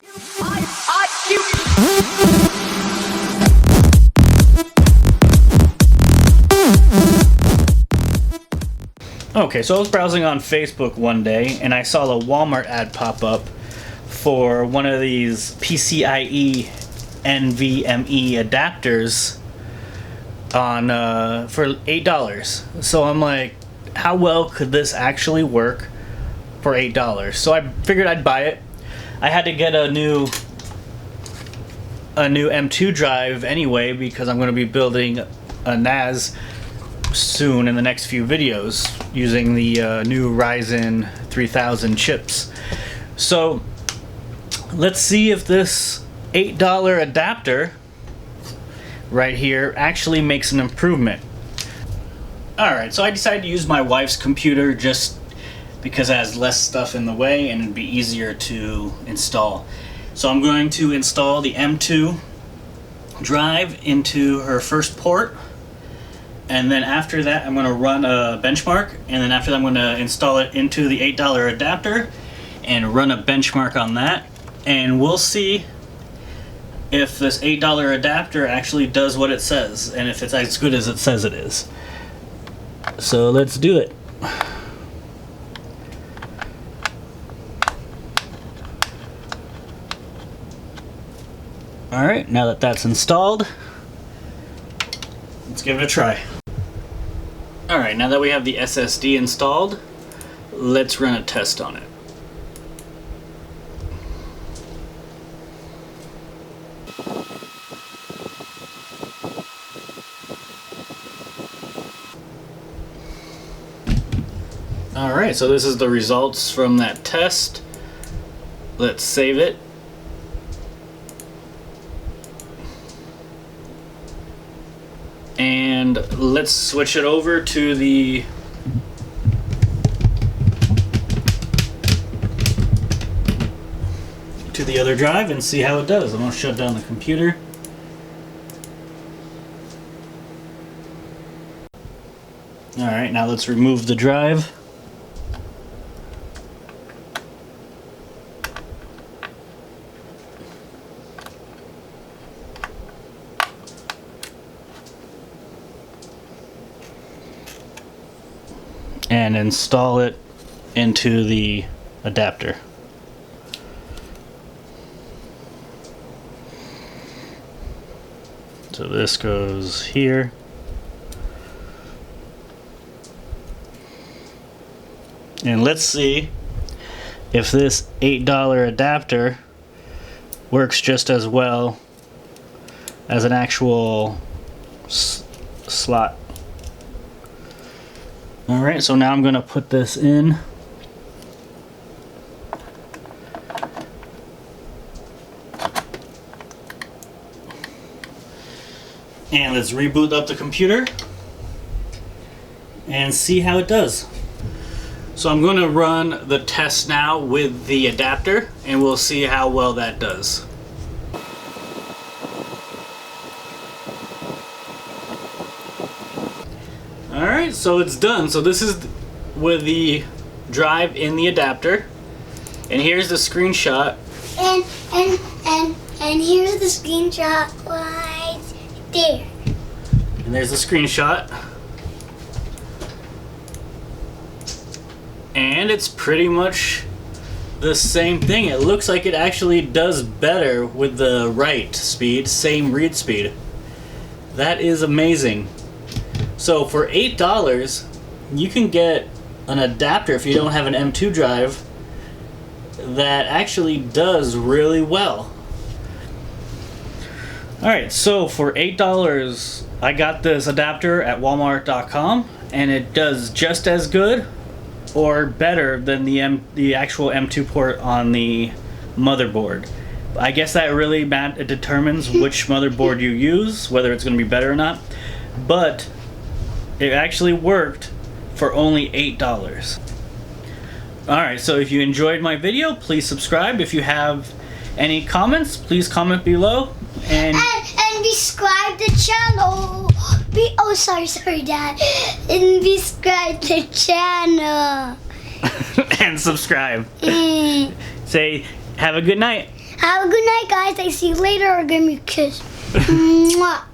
Okay, so I was browsing on Facebook one day and I saw a Walmart ad pop up for one of these PCIe NVMe adapters on for $8. So I'm like, how well could this actually work for $8? So I figured I'd buy it. I had to get a new M.2 drive anyway because I'm going to be building a NAS soon in the next few videos using the new Ryzen 3000 chips. So let's see if this $8 adapter right here actually makes an improvement. Alright, so I decided to use my wife's computer just because it has less stuff in the way and it'd be easier to install. So I'm going to install the M.2 drive into her first port, and then after that I'm going to run a benchmark, and then after that I'm going to install it into the $8 adapter and run a benchmark on that, and we'll see if this $8 adapter actually does what it says and if it's as good as it says it is. So let's do it. Alright, now that that's installed, let's give it a try. Alright, now that we have the SSD installed, let's run a test on it. Alright, so this is the results from that test. Let's save it. And let's switch it over to the other drive and see how it does. I'm going to shut down the computer. Alright, now let's remove the drive. And install it into the adapter. So this goes here. And let's see if this $8 adapter works just as well as an actual slot. Alright, so now I'm going to put this in. And let's reboot up the computer and see how it does. So I'm going to run the test now with the adapter and we'll see how well that does. Alright, so it's done. So this is with the drive in the adapter. And here's the screenshot. And here's the screenshot right there. And there's the screenshot. And it's pretty much the same thing. It looks like it actually does better with the write speed, same read speed. That is amazing. So for $8, you can get an adapter if you don't have an M.2 drive that actually does really well. Alright, so for $8, I got this adapter at Walmart.com, and it does just as good or better than the actual M.2 port on the motherboard. I guess that really determines which motherboard you use, whether it's going to be better or not. But it actually worked for only $8. Alright, so if you enjoyed my video, please subscribe. If you have any comments, please comment below. And subscribe the channel. Sorry, Dad. And subscribe the channel. and subscribe. Say, have a good night. Have a good night, guys. I see you later. Give me a kiss. Mwah.